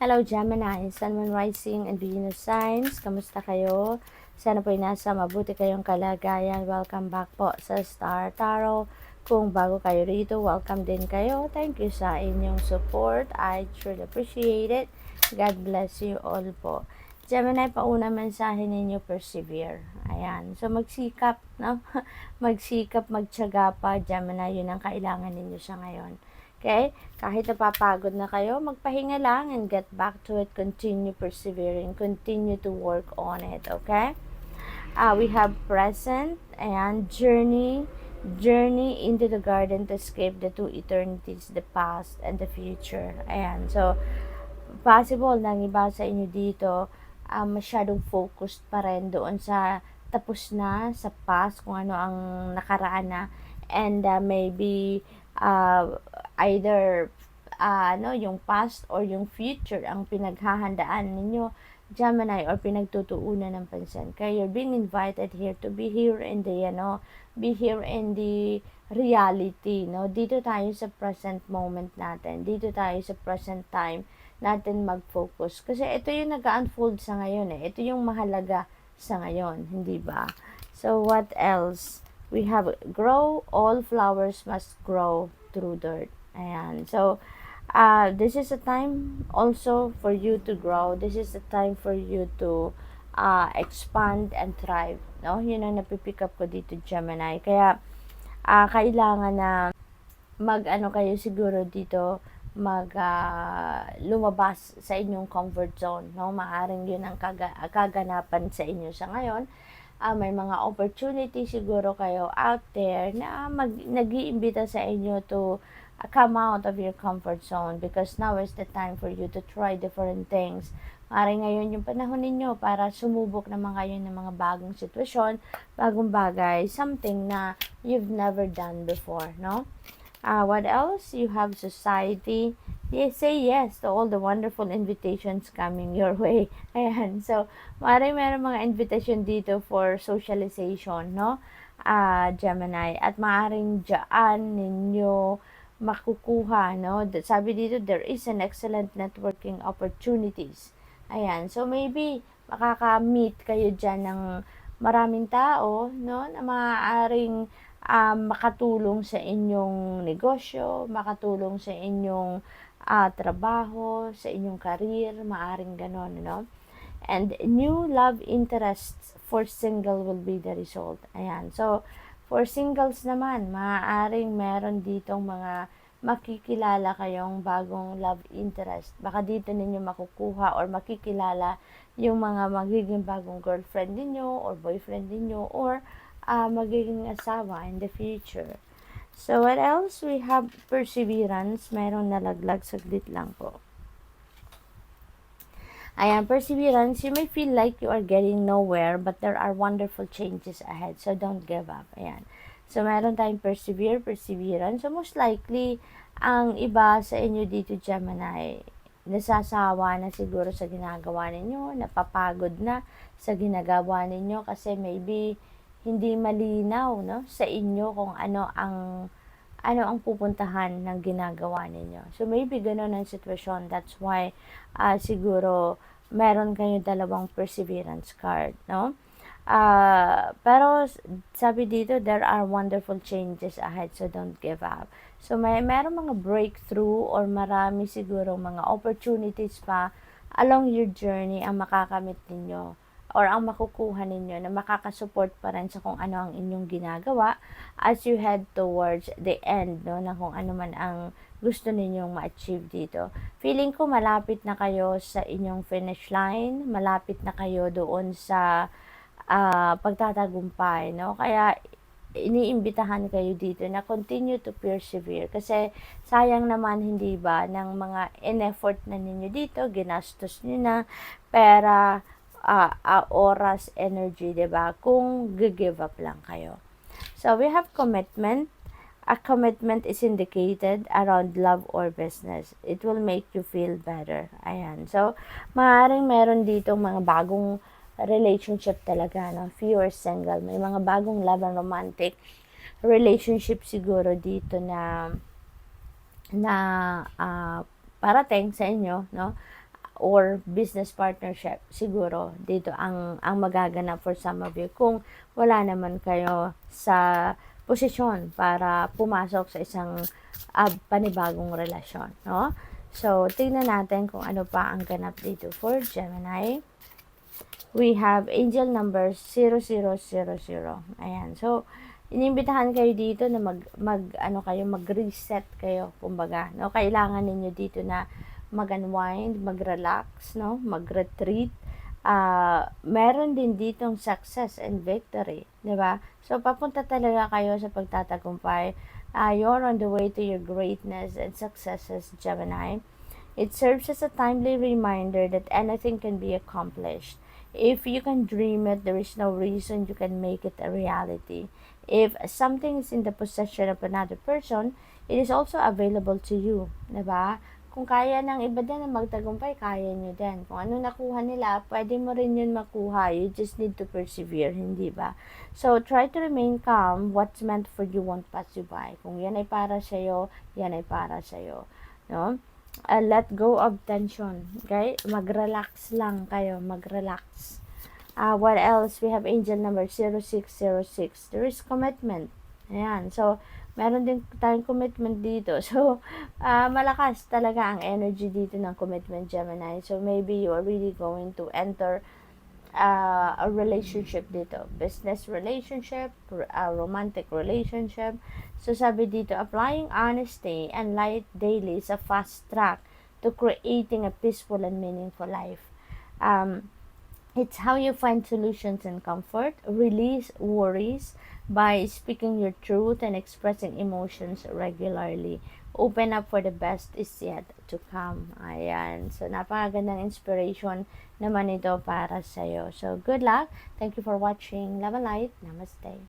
Hello Gemini, Sun, Moon, Rising, and Venus signs. Kamusta kayo? Sana po'y nasa mabuti kayong kalagayan. Welcome back po sa Star Tarot. Kung bago kayo rito, welcome din kayo. Thank you sa inyong support. I truly appreciate it. God bless you all po. Gemini, pauna mensahe ninyo, persevere. Ayan. So, magsikap, no? Magsikap, magtiyaga pa. Gemini, yun ang kailangan ninyo sa ngayon. Okay? Kahit napapagod na kayo, magpahinga lang and get back to it. Continue persevering. Continue to work on it. Okay? We have present and journey into the garden to escape the two eternities, the past and the future. Ayan. So, possible na iba sa inyo dito, masyadong focused pa rin doon sa tapos na, sa past, kung ano ang nakaraan na, and maybe either yung past or yung future ang pinaghahandaan ninyo, Gemini, or pinagtutuunan ng pansin. Kaya you're being invited here to be here in the be here in the reality, no? Dito tayo sa present moment natin. Dito tayo sa present time natin mag-focus. Kasi ito yung nag-unfold sa ngayon eh. Ito yung mahalaga sa ngayon, hindi ba? So what else? We have grow, all flowers must grow through dirt. Ayan. So this is a time also for you to grow. This is a time for you to expand and thrive. No? Yun ang napipick up ko dito, Gemini. Kaya kailangan na mag-ano kayo siguro dito, lumabas sa inyong comfort zone, no? Maaring yun ang kaganapan sa inyo sa ngayon. May mga opportunity siguro kayo out there na nag-iimbita sa inyo to come out of your comfort zone, because now is the time for you to try different things. Maaring ngayon yung panahon ninyo para sumubok naman kayo ng mga bagong sitwasyon, bagong bagay, something na you've never done before, no? What else? You have society. Say yes to all the wonderful invitations coming your way. Ayan. So, meron mga invitation dito for socialization, no? Gemini. At maaring dyan ninyo makukuha, no? Sabi dito, there is an excellent networking opportunities. Ayan. So, maybe makaka-meet kayo dyan ng maraming tao, no? Na maaaring makatulong sa inyong negosyo, makatulong sa inyong trabaho, sa inyong career, maaring ganon, no? And new love interests for single will be the result. Ayan. So, for singles naman, maaaring meron ditong mga makikilala kayong bagong love interest. Baka dito ninyo makukuha or makikilala yung mga magiging bagong girlfriend ninyo or boyfriend ninyo, or magiging asawa in the future. So, what else? We have perseverance. Meron nalaglag, saglit lang po. Ayan, perseverance. You may feel like you are getting nowhere, but there are wonderful changes ahead. So, don't give up. Ayan. So, meron tayong perseverance. So, most likely, ang iba sa inyo dito, Gemini, nasasawa na siguro sa ginagawa ninyo, napapagod na sa ginagawa ninyo kasi maybe hindi malinaw, no, sa inyo kung ano ang pupuntahan ng ginagawa ninyo. So, maybe ganun ang sitwasyon. That's why, siguro, meron kayo dalawang perseverance card, no? Pero, sabi dito, there are wonderful changes ahead, so don't give up. So, meron mga breakthrough or marami siguro mga opportunities pa along your journey ang makakamit ninyo or ang makukuha ninyo na makakasupport pa rin sa kung ano ang inyong ginagawa as you head towards the end, no, na kung ano man ang gusto ninyong ma-achieve dito. Feeling ko malapit na kayo sa inyong finish line, malapit na kayo doon sa pagtatagumpay, no? Kaya iniimbitahan kayo dito na continue to persevere, kasi sayang naman, hindi ba, ng mga in-effort na ninyo dito, ginastos niyo na pera, oras, energy, diba? Kung give up lang kayo. So, we have commitment. A commitment is indicated around love or business. It will make you feel better. Ayan. So, maaaring meron dito mga bagong relationship talaga, no? If you are single, may mga bagong love and romantic relationship siguro dito na parating sa inyo, no? or business partnership siguro dito ang magaganap for some of you kung wala naman kayo sa posisyon para pumasok sa isang panibagong relasyon, no? So, tingnan natin kung ano pa ang ganap dito for Gemini. We have angel number 0000. Ayan. So, inimbitahan kayo dito na mag-reset kayo, kumbaga, no? Kailangan ninyo dito na mag-unwind, mag-relax, no? Mag-retreat. Meron din ditong success and victory, 'di ba? So, papunta talaga kayo sa pagtatagumpay. You're on the way to your greatness and successes, Gemini. It serves as a timely reminder that anything can be accomplished. If you can dream it, there is no reason you can make it a reality. If something is in the possession of another person, it is also available to you. Diba? Kung kaya ng iba din na magtagumpay, kaya nyo din. Kung ano nakuha nila, pwede mo rin yun makuha. You just need to persevere, hindi ba? So, try to remain calm. What's meant for you won't pass you by. Kung yan ay para sa'yo, yan ay para sa'yo. No? Let go of tension. Okay? Mag-relax lang kayo. Mag-relax. What else? We have angel number 0606. There is commitment. Ayan. So, meron din tayong commitment dito. So, malakas talaga ang energy dito ng commitment, Gemini. So, maybe you are really going to enter a relationship dito. Business relationship, a romantic relationship. So, sabi dito, applying honesty and light daily is a fast track to creating a peaceful and meaningful life. It's how you find solutions and comfort, release worries by speaking your truth and expressing emotions regularly. Open up for the best is yet to come. Ayan. So, napakagandang inspiration naman ito para sa'yo. So, good luck. Thank you for watching. Love and light. Namaste.